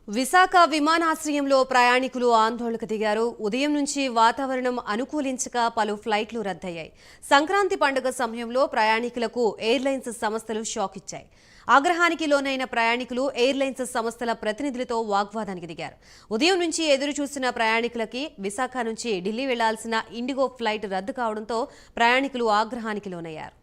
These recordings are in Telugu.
విశాఖ విమానాశ్రయంలో ప్రయాణికులు ఆందోళనకు దిగారు. ఉదయం నుంచి వాతావరణం అనుకూలించక పలు ఫ్లైట్లు రద్దయ్యాయి. సంక్రాంతి పండుగ సమయంలో ప్రయాణికులకు ఎయిర్లైన్స్ సంస్థలు షాక్ ఇచ్చాయి. ఆగ్రహానికి లోనైన ప్రయాణికులు ఎయిర్లైన్స్ సంస్థల ప్రతినిధులతో వాగ్వాదానికి దిగారు. ఉదయం నుంచి ఎదురు చూస్తున్న ప్రయాణికులకి విశాఖ నుంచి ఢిల్లీ వెళ్లాల్సిన ఇండిగో ఫ్లైట్ రద్దు కావడంతో ప్రయాణికులు ఆగ్రహానికి లోనయ్యారు.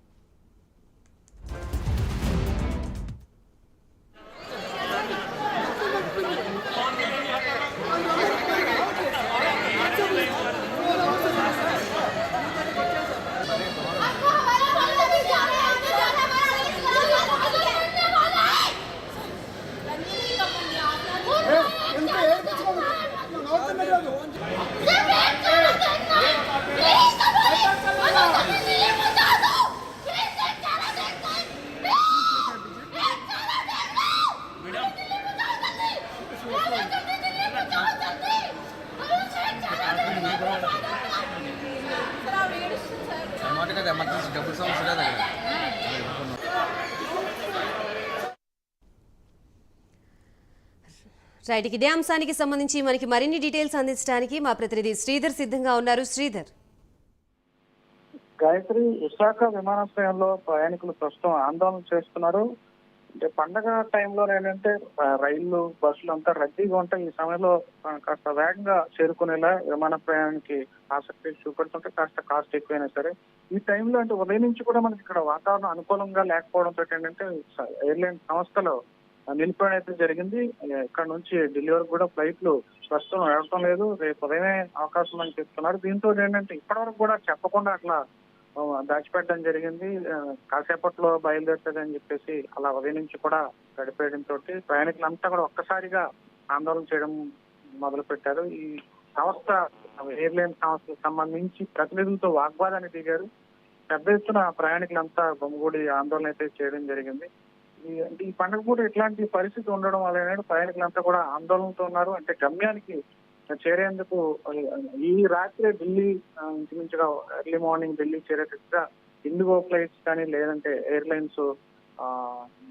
రైట్, ఇదే అంశానికి సంబంధించి మనకి మరిన్ని డీటెయిల్స్ అందించడానికి మా ప్రతినిధి శ్రీధర్ సిద్ధంగా ఉన్నారు. శ్రీధర్. గాయత్రి, విశాఖ విమానాశ్రయంలో ప్రయాణికులు ప్రస్తుతం ఆందోళన చేస్తున్నారు. అంటే పండగ టైంలో ఏంటంటే రైళ్లు బస్సులు అంతా రద్దీగా ఉంటాయి. ఈ సమయంలో కాస్త వేగంగా చేరుకునేలా విమాన ప్రయాణానికి ఆసక్తి చూపెడుతుంటే కాస్త కాస్ట్ ఎక్కువైనా సరే ఈ టైంలో అంటే ఉదయం నుంచి కూడా మనకి ఇక్కడ వాతావరణం అనుకూలంగా లేకపోవడంతో ఏంటంటే ఎయిర్లైన్ సంస్థలు నిలిపివేయడం అయితే జరిగింది. ఇక్కడ నుంచి ఢిల్లీ వరకు కూడా ఫ్లైట్లు ప్రస్తుతం వెళ్ళటం లేదు. రేపు ఉదయమే అవకాశం అని చెప్తున్నారు. దీంతో ఏంటంటే ఇప్పటివరకు కూడా చెప్పకుండా అట్లా దాచిపెట్టడం జరిగింది. కాసేపట్లో బయలుదేరుతుందని చెప్పేసి అలా ఉదయం నుంచి కూడా గడిపేయడంతో ప్రయాణికులంతా కూడా ఒక్కసారిగా ఆందోళన చేయడం మొదలు పెట్టారు. ఈ సంస్థ ఎయిర్లైన్ సంస్థకు సంబంధించి ప్రతినిధులతో వాగ్వాదానికి దిగారు. పెద్ద ఎత్తున ప్రయాణికులంతా గుమిగూడి ఆందోళన అయితే చేయడం జరిగింది. ఈ పండుగ కూడా ఇట్లాంటి పరిస్థితి ఉండడం వల్ల ప్రయాణికులంతా కూడా ఆందోళనతో ఉన్నారు. అంటే గమ్యానికి చేరేందుకు ఈ రాత్రి ఢిల్లీ ఇంచుమించుగా ఎర్లీ మార్నింగ్ ఢిల్లీ చేరేటట్టుగా ఇండిగో ఫ్లైట్స్ కానీ లేదంటే ఎయిర్లైన్స్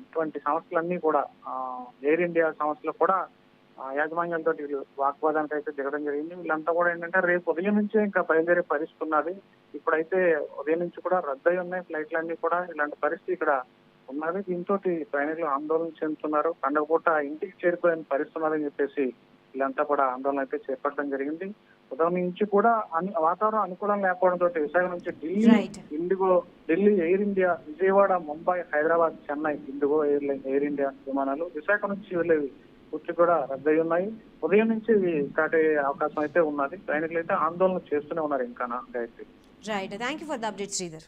ఇటువంటి సంస్థలన్నీ కూడా ఎయిర్ ఇండియా సంస్థలు కూడా యాజమాన్యాలతో వాగ్వాదానికి అయితే దిగడం జరిగింది. వీళ్ళంతా కూడా ఏంటంటే రేపు ఉదయం నుంచే ఇంకా బయలుదేరే పరిస్థితి ఉన్నది. ఇప్పుడైతే ఉదయం నుంచి కూడా రద్దయి ఉన్నాయి ఫ్లైట్లన్నీ కూడా. ఇలాంటి పరిస్థితి ఇక్కడ ఉన్నది. దీంతో ప్రయాణికులు ఆందోళన చెందుతున్నారు. పండుగ పూట ఇంటికి చేరుకోలేని పరిస్థితి ఉన్నదని చెప్పేసి వీళ్ళంతా కూడా ఆందోళన అయితే చేపట్టడం జరిగింది. ఉదయం నుంచి కూడా వాతావరణం అనుకూలం లేకపోవడంతో విశాఖ నుంచి Delhi IndiGo, Delhi air India, Vijayawada, Mumbai, Hyderabad, Chennai IndiGo air India విమానాలు విశాఖ నుంచి వెళ్ళేవి పూర్తి కూడా రద్దయి ఉన్నాయి. ఉదయం నుంచి ఇవి స్టార్ట్ అయ్యే అవకాశం అయితే ఉన్నది. ప్రయాణికులు అయితే ఆందోళన చేస్తూనే ఉన్నారు ఇంకా. Gayatri. Right, thank you for the update Sridhar.